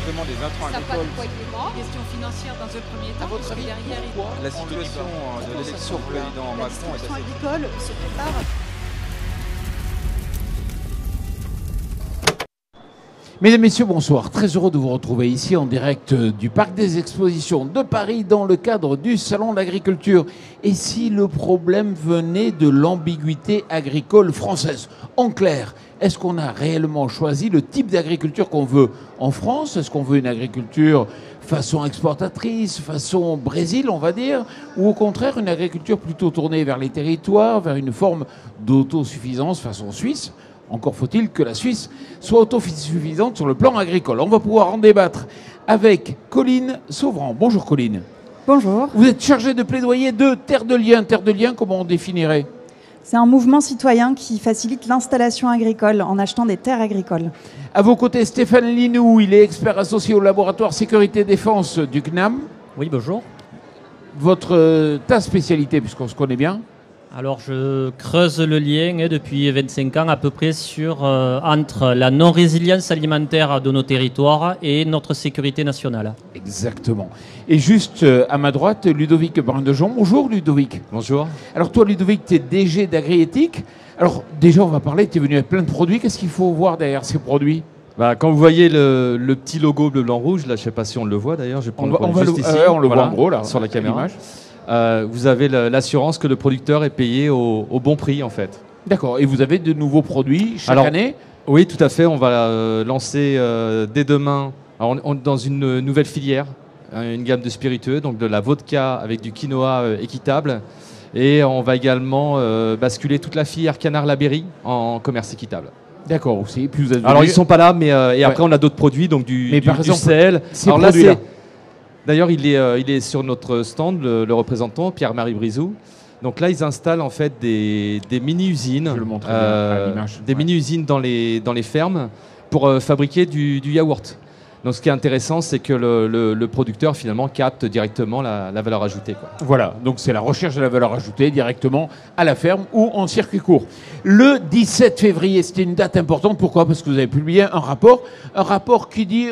simplement des intrants agricoles. Question financière dans un premier temps. À votre avis, pourquoi la situation de l'élection du président Macron est assez... agricole se prépare. Mesdames, Messieurs, bonsoir. Très heureux de vous retrouver ici en direct du Parc des Expositions de Paris dans le cadre du Salon de l'Agriculture. Et si le problème venait de l'ambiguïté agricole française? En clair, est-ce qu'on a réellement choisi le type d'agriculture qu'on veut en France? Est-ce qu'on veut une agriculture façon exportatrice, façon Brésil, on va dire? Ou au contraire, une agriculture plutôt tournée vers les territoires, vers une forme d'autosuffisance façon Suisse? Encore faut-il que la Suisse soit autosuffisante sur le plan agricole. On va pouvoir en débattre avec Colline Sauvran. Bonjour Colline. Bonjour. Vous êtes chargée de plaidoyer de Terre de Liens. Terre de Liens, comment on définirait? C'est un mouvement citoyen qui facilite l'installation agricole en achetant des terres agricoles. À vos côtés, Stéphane Linou, il est expert associé au laboratoire Sécurité Défense du CNAM. Oui, bonjour. Ta spécialité, puisqu'on se connaît bien? Alors, je creuse le lien depuis 25 ans à peu près entre la non-résilience alimentaire de nos territoires et notre sécurité nationale. Exactement. Et juste à ma droite, Ludovic Brindejon. Bonjour Ludovic. Bonjour. Alors toi Ludovic, tu es DG d'Agriéthique. Alors déjà on va parler, tu es venu avec plein de produits. Qu'est-ce qu'il faut voir derrière ces produits? Quand vous voyez le petit logo bleu, blanc, rouge, là je ne sais pas si on le voit d'ailleurs, je vais prendre juste ici. On le voit en gros là, sur la caméra. Vous avez l'assurance que le producteur est payé au bon prix en fait. D'accord, et vous avez de nouveaux produits chaque année? Oui, tout à fait, on va lancer dès demain dans une nouvelle filière, une gamme de spiritueux, donc de la vodka avec du quinoa équitable. Et on va également basculer toute la filière canard-laberry en commerce équitable. D'accord aussi. Puis vous avez alors ils ne sont pas là, mais après on a d'autres produits, donc du sel. Alors là, d'ailleurs, il est sur notre stand, le représentant, Pierre-Marie Brizou. Donc là, ils installent en fait des mini-usines, mini-usines dans les fermes pour fabriquer du yaourt. Donc ce qui est intéressant, c'est que le producteur finalement capte directement la valeur ajoutée, quoi. Voilà, donc c'est la recherche de la valeur ajoutée directement à la ferme ou en circuit court. Le 17 février, c'était une date importante. Pourquoi? Parce que vous avez publié un rapport qui dit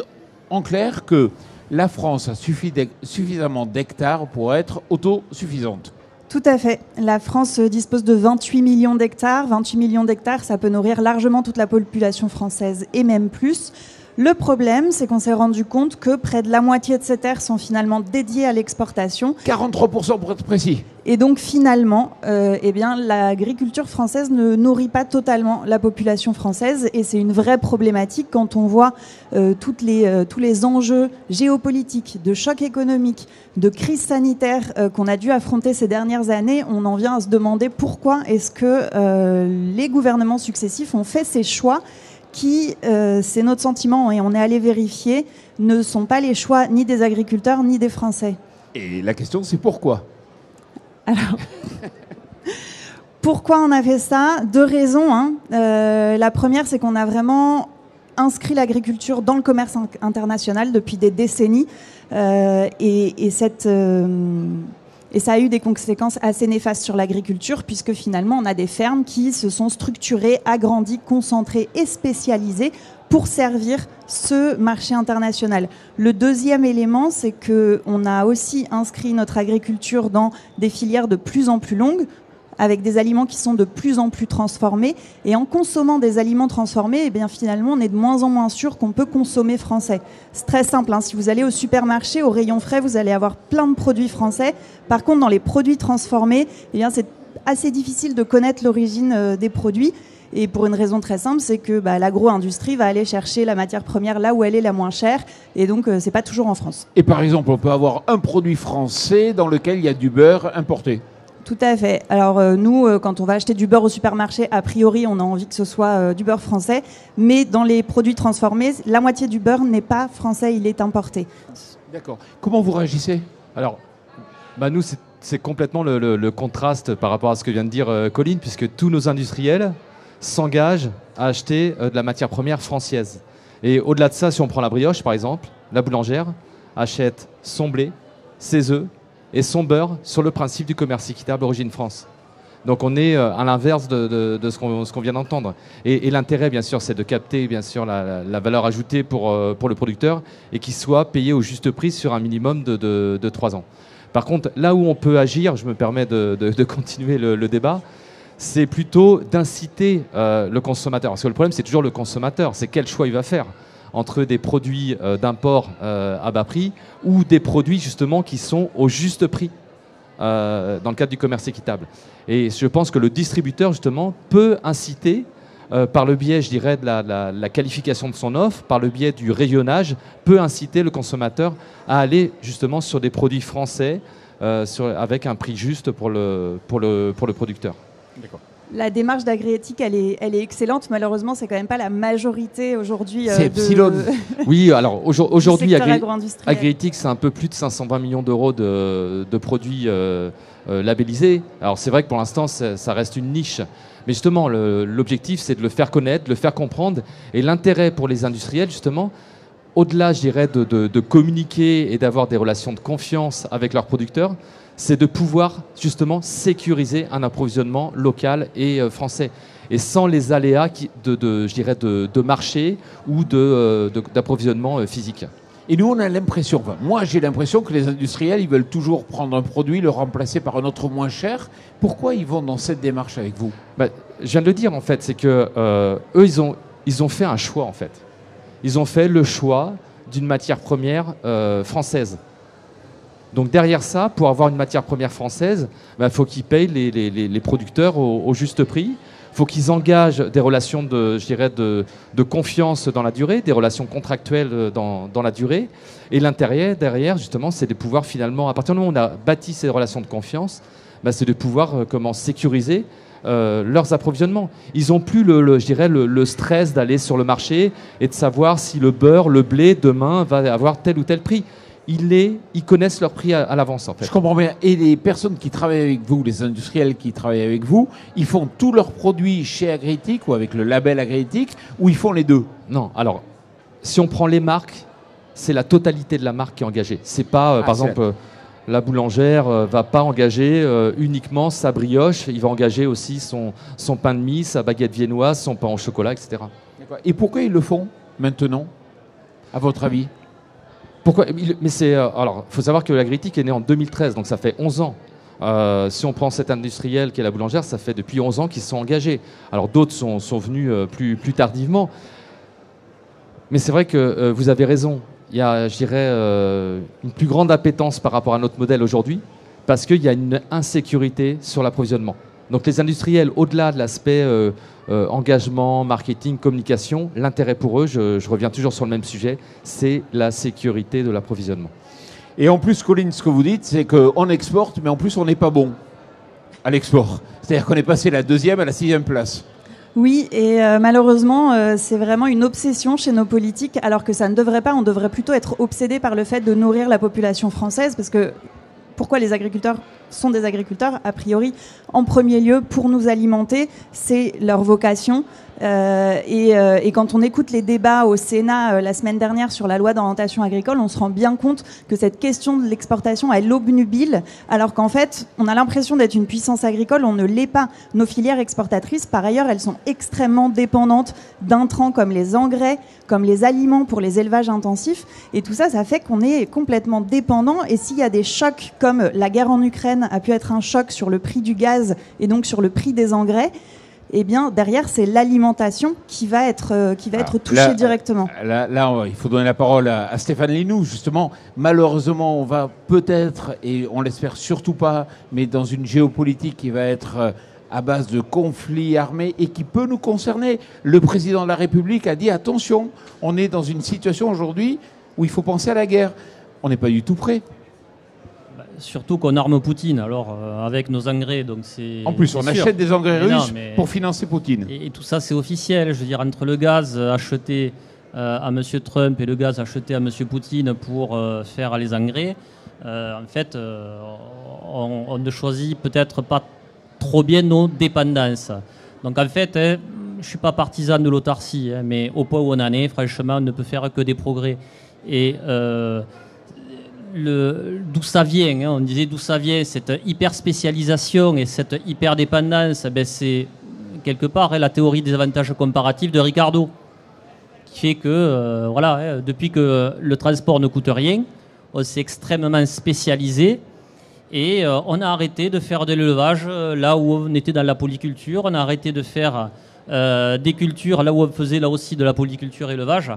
en clair que la France a suffisamment d'hectares pour être autosuffisante. Tout à fait. La France dispose de 28 millions d'hectares. 28 millions d'hectares, ça peut nourrir largement toute la population française et même plus. Le problème, c'est qu'on s'est rendu compte que près de la moitié de ces terres sont finalement dédiées à l'exportation. 43% pour être précis. Et donc finalement, l'agriculture française ne nourrit pas totalement la population française. Et c'est une vraie problématique quand on voit tous les enjeux géopolitiques, de choc économique, de crise sanitaire qu'on a dû affronter ces dernières années. On en vient à se demander pourquoi est-ce que les gouvernements successifs ont fait ces choix qui, c'est notre sentiment et on est allé vérifier, ne sont pas les choix ni des agriculteurs ni des Français. Et la question, c'est pourquoi? Alors, pourquoi on a fait ça? Deux raisons. La première, c'est qu'on a vraiment inscrit l'agriculture dans le commerce international depuis des décennies. Et ça a eu des conséquences assez néfastes sur l'agriculture, puisque finalement, on a des fermes qui se sont structurées, agrandies, concentrées et spécialisées pour servir ce marché international. Le deuxième élément, c'est qu'on a aussi inscrit notre agriculture dans des filières de plus en plus longues, avec des aliments qui sont de plus en plus transformés. Et en consommant des aliments transformés, eh bien, finalement, on est de moins en moins sûr qu'on peut consommer français. C'est très simple, hein. Si vous allez au supermarché, au rayon frais, vous allez avoir plein de produits français. Par contre, dans les produits transformés, eh bien, c'est assez difficile de connaître l'origine des produits. Et pour une raison très simple, c'est que l'agro-industrie va aller chercher la matière première là où elle est la moins chère. Et donc, c'est pas toujours en France. Et par exemple, on peut avoir un produit français dans lequel il y a du beurre importé. Tout à fait. Alors nous, quand on va acheter du beurre au supermarché, a priori, on a envie que ce soit du beurre français. Mais dans les produits transformés, la moitié du beurre n'est pas français, il est importé. D'accord. Comment vous réagissez? Alors, nous, c'est complètement le contraste par rapport à ce que vient de dire Colline, puisque tous nos industriels s'engagent à acheter de la matière première française. Et au-delà de ça, si on prend la brioche, par exemple, la boulangère achète son blé, ses œufs, et son beurre sur le principe du commerce équitable origine France. Donc on est à l'inverse de ce qu'on vient d'entendre. Et l'intérêt, bien sûr, c'est de capter bien sûr, la valeur ajoutée pour le producteur et qu'il soit payé au juste prix sur un minimum de 3 ans. Par contre, là où on peut agir, je me permets de continuer le débat, c'est plutôt d'inciter le consommateur. Parce que le problème, c'est toujours le consommateur. C'est quel choix il va faire entre des produits d'import à bas prix ou des produits justement qui sont au juste prix dans le cadre du commerce équitable. Et je pense que le distributeur justement peut inciter par le biais, je dirais, de la qualification de son offre, par le biais du rayonnage, peut inciter le consommateur à aller justement sur des produits français avec un prix juste pour le producteur. D'accord. La démarche d'Agriéthique, elle est excellente. Malheureusement, c'est quand même pas la majorité aujourd'hui. C'est Epsilon. Oui, alors aujourd'hui, Agriéthique, c'est un peu plus de 520 millions d'euros de produits labellisés. Alors c'est vrai que pour l'instant, ça reste une niche. Mais justement, l'objectif, c'est de le faire connaître, de le faire comprendre. Et l'intérêt pour les industriels, justement, au-delà, je dirais, de communiquer et d'avoir des relations de confiance avec leurs producteurs, c'est de pouvoir justement sécuriser un approvisionnement local et français. Et sans les aléas de marché ou d'approvisionnement physique. Et nous, on a l'impression, moi j'ai l'impression que les industriels, ils veulent toujours prendre un produit, le remplacer par un autre moins cher. Pourquoi ils vont dans cette démarche avec vous ? Je viens de le dire en fait, c'est que eux, ils ont fait un choix en fait. Ils ont fait le choix d'une matière première française. Donc derrière ça, pour avoir une matière première française, faut qu'ils payent les producteurs au juste prix. Il faut qu'ils engagent des relations de confiance dans la durée, des relations contractuelles dans la durée. Et l'intérêt derrière, justement, c'est de pouvoir finalement, à partir du moment où on a bâti ces relations de confiance, c'est de pouvoir sécuriser leurs approvisionnements. Ils n'ont plus le stress d'aller sur le marché et de savoir si le beurre, le blé, demain, va avoir tel ou tel prix. Ils connaissent leur prix à l'avance, en fait. Je comprends bien. Et les personnes qui travaillent avec vous, les industriels qui travaillent avec vous, ils font tous leurs produits chez Agriéthique ou avec le label Agriéthique, ou ils font les deux ? Non. Alors, si on prend les marques, c'est la totalité de la marque qui est engagée. C'est pas, par exemple, la boulangère va pas engager uniquement sa brioche. Il va engager aussi son pain de mie, sa baguette viennoise, son pain au chocolat, etc. Et pourquoi ils le font maintenant, à votre avis ? Pourquoi ? Mais alors, il faut savoir que l'Agriéthique est né en 2013, donc ça fait 11 ans. Si on prend cet industriel qui est la boulangère, ça fait depuis 11 ans qu'ils se sont engagés. Alors d'autres sont venus plus tardivement. Mais c'est vrai que vous avez raison. Il y a, je dirais, une plus grande appétence par rapport à notre modèle aujourd'hui, parce qu'il y a une insécurité sur l'approvisionnement. Donc les industriels, au-delà de l'aspect engagement, marketing, communication, l'intérêt pour eux, je reviens toujours sur le même sujet, c'est la sécurité de l'approvisionnement. Et en plus, Colline, ce que vous dites, c'est qu'on exporte, mais en plus, on n'est pas bon à l'export. C'est-à-dire qu'on est passé de la 2e à la 6e place. Oui, et malheureusement, c'est vraiment une obsession chez nos politiques, alors que ça ne devrait pas. On devrait plutôt être obsédé par le fait de nourrir la population française, parce que pourquoi les agriculteurs sont des agriculteurs ? A priori, en premier lieu, pour nous alimenter, c'est leur vocation. Et quand on écoute les débats au Sénat la semaine dernière sur la loi d'orientation agricole, on se rend bien compte que cette question de l'exportation, elle obnubile, alors qu'en fait, on a l'impression d'être une puissance agricole, on ne l'est pas. Nos filières exportatrices, par ailleurs, elles sont extrêmement dépendantes d'intrants comme les engrais, comme les aliments pour les élevages intensifs. Et tout ça, ça fait qu'on est complètement dépendant. Et s'il y a des chocs comme la guerre en Ukraine a pu être un choc sur le prix du gaz et donc sur le prix des engrais, eh bien, derrière, c'est l'alimentation qui va être touchée directement. Là, il faut donner la parole à Stéphane Linou, justement. Malheureusement, on va peut-être, et on l'espère surtout pas, mais dans une géopolitique qui va être à base de conflits armés et qui peut nous concerner. Le président de la République a dit, attention, on est dans une situation aujourd'hui où il faut penser à la guerre. On n'est pas du tout prêt. Surtout qu'on arme Poutine, alors avec nos engrais, donc c'est. En plus, on achète des engrais russes pour financer Poutine. Et tout ça, c'est officiel. Je veux dire, entre le gaz acheté à M. Trump et le gaz acheté à M. Poutine pour faire les engrais, en fait, on ne choisit peut-être pas trop bien nos dépendances. Donc en fait, je ne suis pas partisan de l'autarcie, mais au point où on en est, franchement, on ne peut faire que des progrès. Et d'où ça vient, hein, on disait d'où ça vient, cette hyper spécialisation et cette hyper dépendance, c'est quelque part la théorie des avantages comparatifs de Ricardo, qui fait que depuis que le transport ne coûte rien, on s'est extrêmement spécialisé et on a arrêté de faire de l'élevage là où on était dans la polyculture, on a arrêté de faire des cultures là où on faisait là aussi de la polyculture et élevage.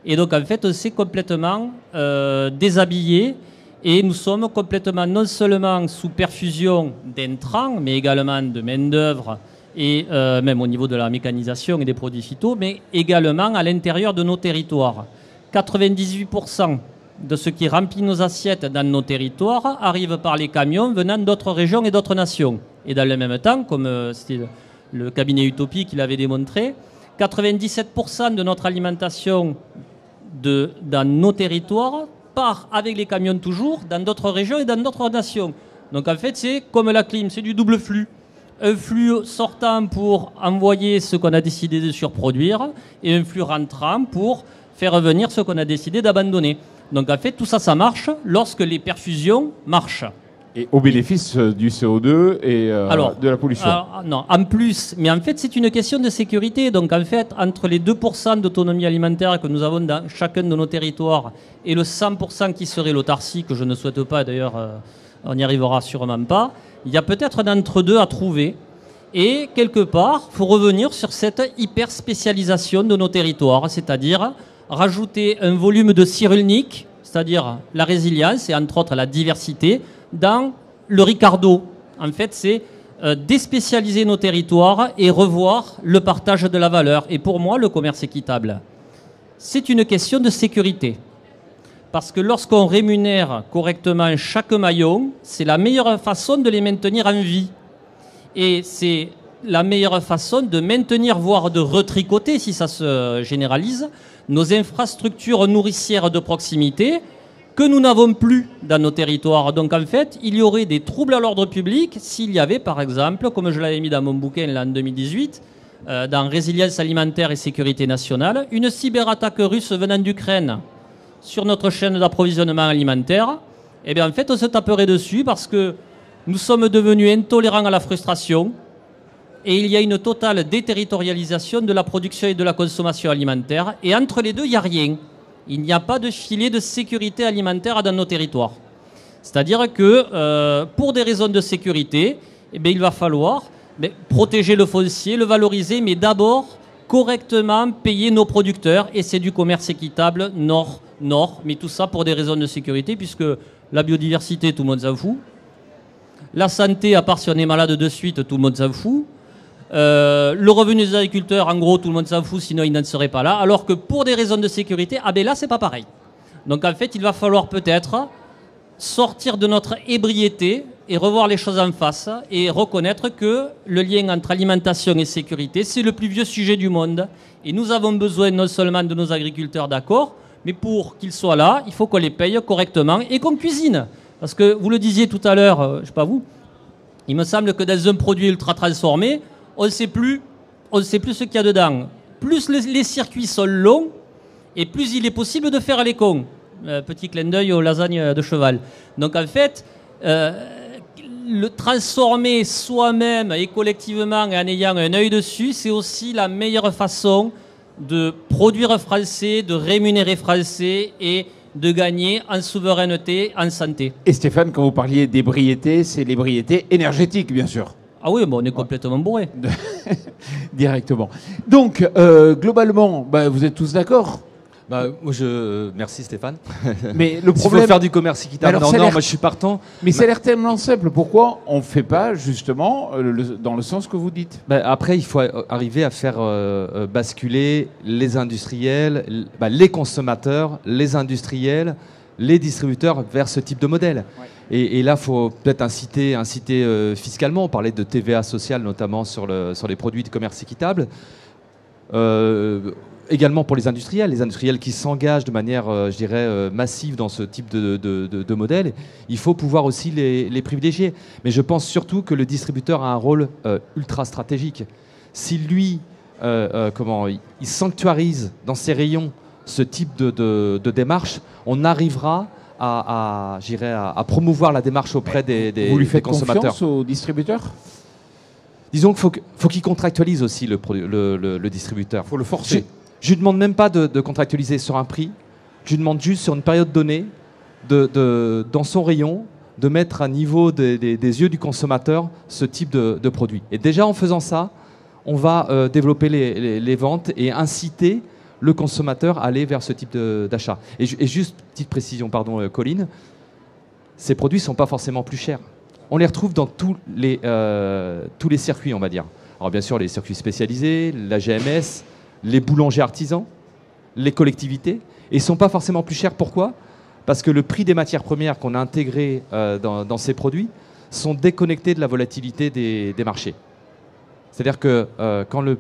Et donc, en fait, on s'est complètement déshabillé et nous sommes complètement non seulement sous perfusion d'intrants, mais également de main-d'œuvre et même au niveau de la mécanisation et des produits phyto, mais également à l'intérieur de nos territoires. 98% de ce qui remplit nos assiettes dans nos territoires arrive par les camions venant d'autres régions et d'autres nations. Et dans le même temps, comme c'était le cabinet Utopie qui l'avait démontré, 97% de notre alimentation dans nos territoires part avec les camions toujours dans d'autres régions et dans d'autres nations. Donc en fait, c'est comme la clim, c'est du double flux. Un flux sortant pour envoyer ce qu'on a décidé de surproduire et un flux rentrant pour faire revenir ce qu'on a décidé d'abandonner. Donc en fait, tout ça, ça marche lorsque les perfusions marchent. Et au bénéfice du CO2 et de la pollution. Non, en plus, mais en fait, c'est une question de sécurité. Donc en fait, entre les 2% d'autonomie alimentaire que nous avons dans chacun de nos territoires et le 100% qui serait l'autarcie, que je ne souhaite pas d'ailleurs, on n'y arrivera sûrement pas, il y a peut-être un entre-deux à trouver. Et quelque part, il faut revenir sur cette hyper-spécialisation de nos territoires, c'est-à-dire rajouter un volume de cyrulnique, c'est-à-dire la résilience et entre autres la diversité, dans le Ricardo. En fait, c'est déspécialiser nos territoires et revoir le partage de la valeur. Et pour moi, le commerce équitable, c'est une question de sécurité. Parce que lorsqu'on rémunère correctement chaque maillon, c'est la meilleure façon de les maintenir en vie. Et c'est la meilleure façon de maintenir, voire de retricoter, si ça se généralise, nos infrastructures nourricières de proximité, que nous n'avons plus dans nos territoires. Donc en fait, il y aurait des troubles à l'ordre public s'il y avait, par exemple, comme je l'avais mis dans mon bouquin là, en 2018, dans Résilience alimentaire et sécurité nationale, une cyberattaque russe venant d'Ukraine sur notre chaîne d'approvisionnement alimentaire. Eh bien en fait, on se taperait dessus parce que nous sommes devenus intolérants à la frustration et il y a une totale déterritorialisation de la production et de la consommation alimentaire. Et entre les deux, il n'y a rien. Il n'y a pas de filet de sécurité alimentaire dans nos territoires. C'est-à-dire que pour des raisons de sécurité, eh bien, il va falloir protéger le foncier, le valoriser, mais d'abord correctement payer nos producteurs. Et c'est du commerce équitable nord-nord, mais tout ça pour des raisons de sécurité, puisque la biodiversité, tout le monde s'en fout. La santé, à part si on est malade de suite, tout le monde s'en fout. Le revenu des agriculteurs, en gros, tout le monde s'en fout, sinon ils n'en seraient pas là. Alors que pour des raisons de sécurité, là, c'est pas pareil. Donc en fait, il va falloir peut-être sortir de notre ébriété et revoir les choses en face et reconnaître que le lien entre alimentation et sécurité, c'est le plus vieux sujet du monde. Et nous avons besoin non seulement de nos agriculteurs, d'accord, mais pour qu'ils soient là, il faut qu'on les paye correctement et qu'on cuisine. Parce que vous le disiez tout à l'heure, je ne sais pas vous, il me semble que dans un produit ultra transformé, on ne sait plus ce qu'il y a dedans. Plus les circuits sont longs, et plus il est possible de faire les cons. Petit clin d'œil aux lasagnes de cheval. Donc en fait, le transformer soi-même et collectivement en ayant un œil dessus, c'est aussi la meilleure façon de produire français, de rémunérer français et de gagner en souveraineté, en santé. Et Stéphane, quand vous parliez d'ébriété, c'est l'ébriété énergétique, bien sûr. Ah oui, on est complètement bourré. Directement. Donc, globalement, vous êtes tous d'accord ? Merci Stéphane. Mais le problème, s'il faut faire du commerce équitable, moi je suis partant. Mais ça a l'air tellement simple. Pourquoi on ne fait pas justement dans le sens que vous dites ? Après, il faut arriver à faire basculer les industriels, les consommateurs, les industriels, les distributeurs vers ce type de modèle. Ouais. Et là, il faut peut-être inciter fiscalement. On parlait de TVA sociale notamment sur les produits de commerce équitable. Également pour les industriels qui s'engagent de manière, massive dans ce type de modèle, il faut pouvoir aussi les privilégier. Mais je pense surtout que le distributeur a un rôle ultra stratégique. Si lui, il sanctuarise dans ses rayons ce type de démarche, on arrivera à promouvoir la démarche auprès des consommateurs. Vous lui faites confiance aux distributeurs ? Disons qu'il faut qu'il contractualise aussi le distributeur. Il faut le forcer. Je ne lui demande même pas de contractualiser sur un prix. Je lui demande juste sur une période donnée, dans son rayon, de mettre à niveau des yeux du consommateur ce type de produit. Et déjà en faisant ça, on va développer les ventes et inciter le consommateur à aller vers ce type d'achat. Et juste, petite précision, pardon, Colline, ces produits ne sont pas forcément plus chers. On les retrouve dans tous les circuits, on va dire. Alors bien sûr, les circuits spécialisés, la GMS, les boulangers artisans, les collectivités. Et ils ne sont pas forcément plus chers. Pourquoi ? Parce que le prix des matières premières qu'on a intégrées dans ces produits sont déconnectés de la volatilité des marchés. C'est-à-dire que quand le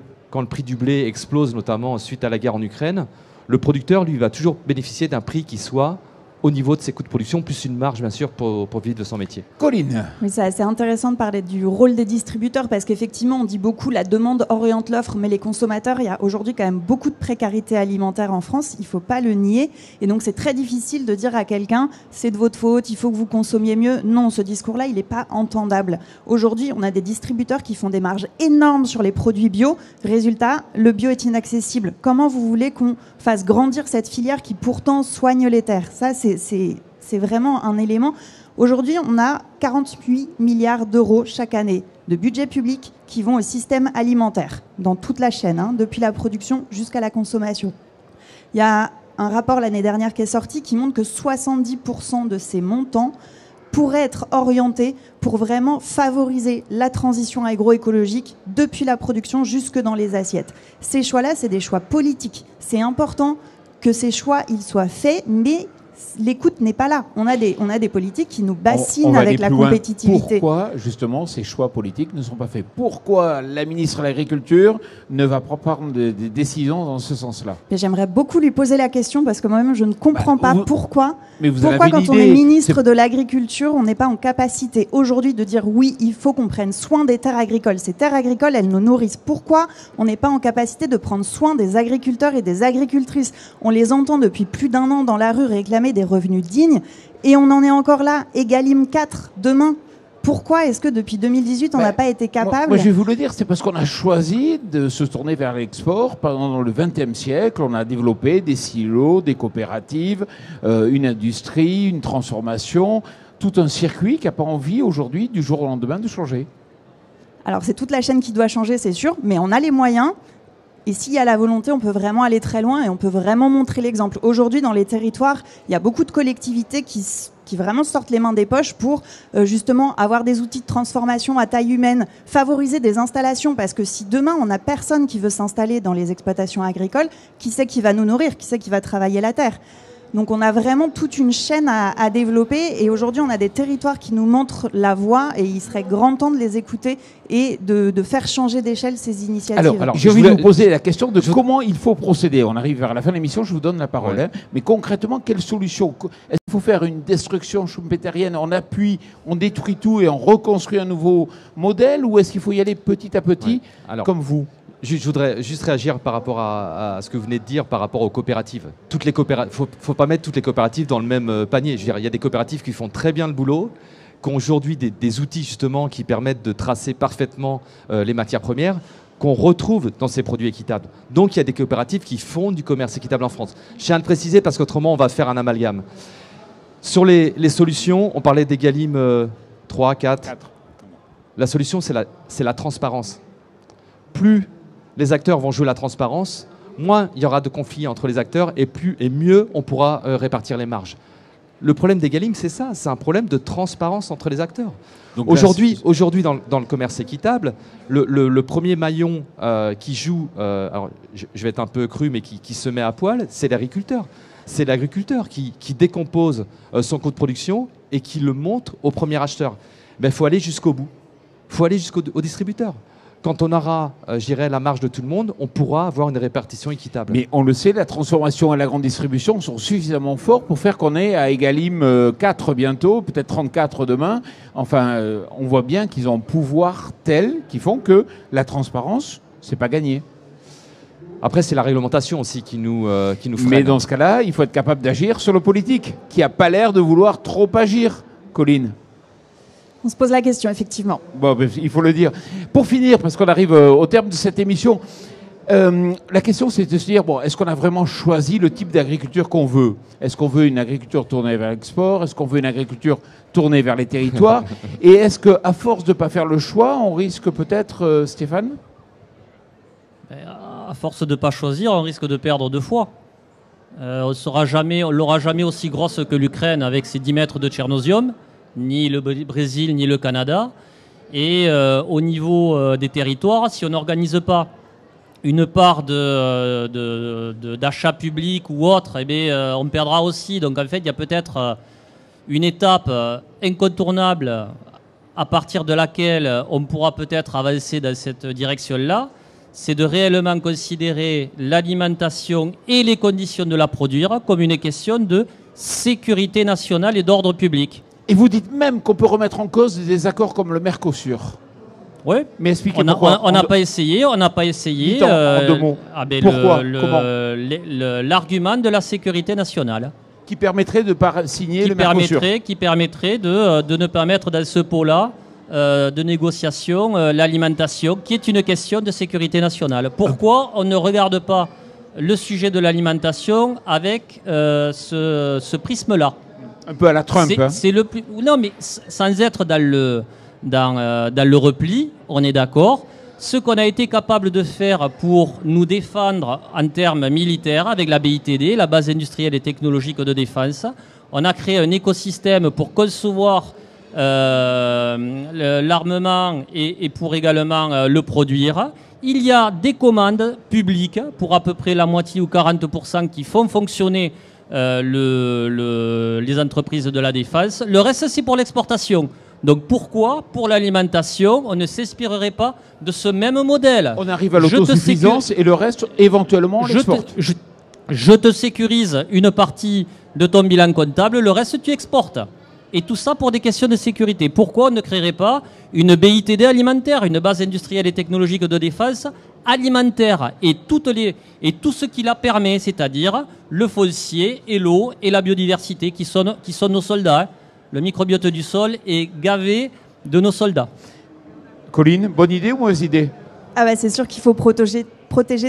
prix du blé explose, notamment suite à la guerre en Ukraine, le producteur, lui, va toujours bénéficier d'un prix qui soit au niveau de ses coûts de production, plus une marge, bien sûr, pour vivre de son métier. Colline. Oui, c'est assez intéressant de parler du rôle des distributeurs parce qu'effectivement, on dit beaucoup la demande oriente l'offre, mais les consommateurs, il y a aujourd'hui quand même beaucoup de précarité alimentaire en France, il ne faut pas le nier. Et donc, c'est très difficile de dire à quelqu'un, c'est de votre faute, il faut que vous consommiez mieux. Non, ce discours-là, il n'est pas entendable. Aujourd'hui, on a des distributeurs qui font des marges énormes sur les produits bio. Résultat, le bio est inaccessible. Comment vous voulez qu'on fasse grandir cette filière qui pourtant soigne les terres ? Ça, c'est vraiment un élément. Aujourd'hui, on a 48 milliards d'euros chaque année de budget public qui vont au système alimentaire, dans toute la chaîne, depuis la production jusqu'à la consommation. Il y a un rapport l'année dernière qui est sorti qui montre que 70% de ces montants pourraient être orientés pour vraiment favoriser la transition agroécologique depuis la production jusque dans les assiettes. Ces choix-là, c'est des choix politiques. C'est important que ces choix ils soient faits, mais l'écoute n'est pas là. On a des politiques qui nous bassinent avec la compétitivité. Pourquoi, justement, ces choix politiques ne sont pas faits ? Pourquoi la ministre de l'Agriculture ne va pas prendre des décisions dans ce sens-là ? J'aimerais beaucoup lui poser la question parce que moi-même, je ne comprends pas pourquoi. Mais vous pourquoi, avez quand une on idée, est ministre de l'Agriculture, on n'est pas en capacité aujourd'hui de dire oui, il faut qu'on prenne soin des terres agricoles. Ces terres agricoles, elles nous nourrissent. Pourquoi on n'est pas en capacité de prendre soin des agriculteurs et des agricultrices ? On les entend depuis plus d'1 an dans la rue réclamer des revenus dignes et on en est encore là. Egalim 4 demain. Pourquoi est-ce que depuis 2018 on n'a pas été capable ? Moi, je vais vous le dire, c'est parce qu'on a choisi de se tourner vers l'export. Pendant le XXe siècle, on a développé des silos, des coopératives, une industrie, une transformation, tout un circuit qui n'a pas envie aujourd'hui, du jour au lendemain, de changer. Alors c'est toute la chaîne qui doit changer, c'est sûr, mais on a les moyens. Et s'il y a la volonté, on peut vraiment aller très loin et on peut vraiment montrer l'exemple. Aujourd'hui, dans les territoires, il y a beaucoup de collectivités qui vraiment sortent les mains des poches pour justement avoir des outils de transformation à taille humaine, favoriser des installations, parce que si demain, on n'a personne qui veut s'installer dans les exploitations agricoles, qui c'est qui va nous nourrir, qui c'est qui va travailler la terre ? Donc on a vraiment toute une chaîne à développer et aujourd'hui on a des territoires qui nous montrent la voie et il serait grand temps de les écouter et de faire changer d'échelle ces initiatives. Alors j'ai envie de vous poser la question de comment il faut procéder. On arrive vers la fin de l'émission, je vous donne la parole. Ouais. Mais concrètement, quelle solution ? Est-ce qu'il faut faire une destruction schumpeterienne, on appuie, on détruit tout et on reconstruit un nouveau modèle, ou est-ce qu'il faut y aller petit à petit comme vous ? Je voudrais juste réagir par rapport à ce que vous venez de dire par rapport aux coopératives. Faut pas mettre toutes les coopératives dans le même panier. Je veux dire, il y a des coopératives qui font très bien le boulot, qui ont aujourd'hui des outils justement qui permettent de tracer parfaitement les matières premières qu'on retrouve dans ces produits équitables. Donc il y a des coopératives qui font du commerce équitable en France. Je tiens à le préciser parce qu'autrement on va faire un amalgame. Sur les solutions, on parlait d'Egalim 3, 4. La solution c'est la transparence. Plus les acteurs vont jouer la transparence, moins il y aura de conflits entre les acteurs et mieux on pourra répartir les marges. Le problème d'Egalim, c'est ça, c'est un problème de transparence entre les acteurs. Aujourd'hui, dans le commerce équitable, le premier maillon qui joue, alors je vais être un peu cru, mais qui se met à poil, c'est l'agriculteur. C'est l'agriculteur qui décompose son coût de production et qui le montre au premier acheteur. Il faut aller jusqu'au bout, il faut aller jusqu'au distributeur. Quand on aura, je dirais, la marge de tout le monde, on pourra avoir une répartition équitable. Mais on le sait, la transformation et la grande distribution sont suffisamment forts pour faire qu'on est à Egalim 4 bientôt, peut-être 34 demain. Enfin, on voit bien qu'ils ont un pouvoir tel qui font que la transparence, c'est pas gagné. Après, c'est la réglementation aussi qui nous freine. Mais dans ce cas-là, il faut être capable d'agir sur le politique, qui n'a pas l'air de vouloir trop agir, Colline. On se pose la question, effectivement. Bon, il faut le dire. Pour finir, parce qu'on arrive au terme de cette émission, la question c'est de se dire, bon, est-ce qu'on a vraiment choisi le type d'agriculture qu'on veut? Est-ce qu'on veut une agriculture tournée vers l'export? Est-ce qu'on veut une agriculture tournée vers les territoires? Et est-ce qu'à force de ne pas faire le choix, on risque peut-être, Stéphane? À force de ne pas choisir, on risque de perdre 2 fois. On ne l'aura jamais aussi grosse que l'Ukraine avec ses 10 mètres de tchernosium, ni le Brésil, ni le Canada. Et au niveau des territoires, si on n'organise pas une part d'achat public ou autre, eh bien, on perdra aussi. Donc en fait, il y a peut-être une étape incontournable à partir de laquelle on pourra peut-être avancer dans cette direction-là. C'est de réellement considérer l'alimentation et les conditions de la produire comme une question de sécurité nationale et d'ordre public. Et vous dites même qu'on peut remettre en cause des accords comme le Mercosur. Oui, mais expliquez pourquoi. On n'a pas essayé. En 2 mots. Pourquoi? Comment? L'argument de la sécurité nationale. Qui permettrait de signer le Mercosur. Qui permettrait de ne pas mettre dans ce pot-là de négociation l'alimentation, qui est une question de sécurité nationale. Pourquoi on ne regarde pas le sujet de l'alimentation avec ce prisme-là? Un peu à la Trump. C'est le plus... Non, mais sans être dans le repli, on est d'accord. Ce qu'on a été capable de faire pour nous défendre en termes militaires avec la BITD, la base industrielle et technologique de défense, on a créé un écosystème pour concevoir l'armement et pour également le produire. Il y a des commandes publiques pour à peu près la moitié ou 40% qui font fonctionner les entreprises de la défense. Le reste, c'est pour l'exportation. Donc pourquoi, pour l'alimentation, on ne s'inspirerait pas de ce même modèle? On arrive à l'autosuffisance et le reste, éventuellement, on l'exporte. Je te sécurise une partie de ton bilan comptable, le reste, tu exportes. Et tout ça pour des questions de sécurité. Pourquoi on ne créerait pas une BITD alimentaire, une base industrielle et technologique de défense alimentaire et tout ce qui la permet, c'est-à-dire le foncier et l'eau et la biodiversité qui sont nos soldats, hein. Le microbiote du sol est gavé de nos soldats. Colline, bonne idée ou mauvaise idée? C'est sûr qu'il faut protéger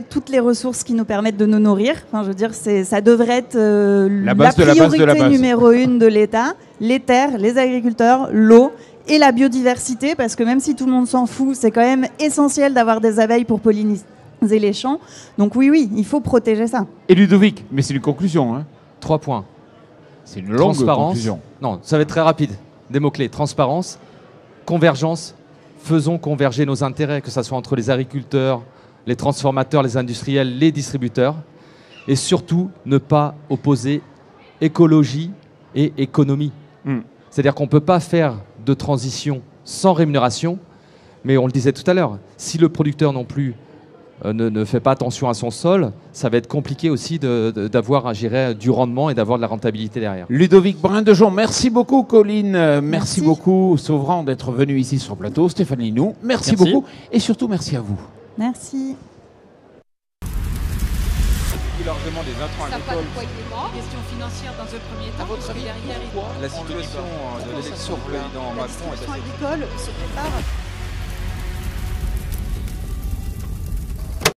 toutes les ressources qui nous permettent de nous nourrir. Enfin, je veux dire, ça devrait être la priorité numéro 1 de l'État. Les terres, les agriculteurs, l'eau et la biodiversité, parce que même si tout le monde s'en fout, c'est quand même essentiel d'avoir des abeilles pour polliniser les champs. Donc oui, il faut protéger ça. Et Ludovic, mais c'est une conclusion. Hein. 3 points. C'est une longue conclusion. Non, ça va être très rapide. Des mots-clés. Transparence, convergence. Faisons converger nos intérêts, que ce soit entre les agriculteurs, les transformateurs, les industriels, les distributeurs. Et surtout, ne pas opposer écologie et économie. C'est-à-dire qu'on ne peut pas faire de transition sans rémunération. Mais on le disait tout à l'heure, si le producteur non plus ne fait pas attention à son sol, ça va être compliqué aussi d'avoir à gérer du rendement et d'avoir de la rentabilité derrière. Ludovic Brindejean, merci beaucoup Colline, merci beaucoup Sauvran d'être venu ici sur le plateau, Stéphane Linou, merci beaucoup et surtout merci à vous. Merci. Largement des intrants agricoles. Question financière dans un premier temps. À votre avis, pourquoi la situation de l'élection président Macron est assez... agricole se prépare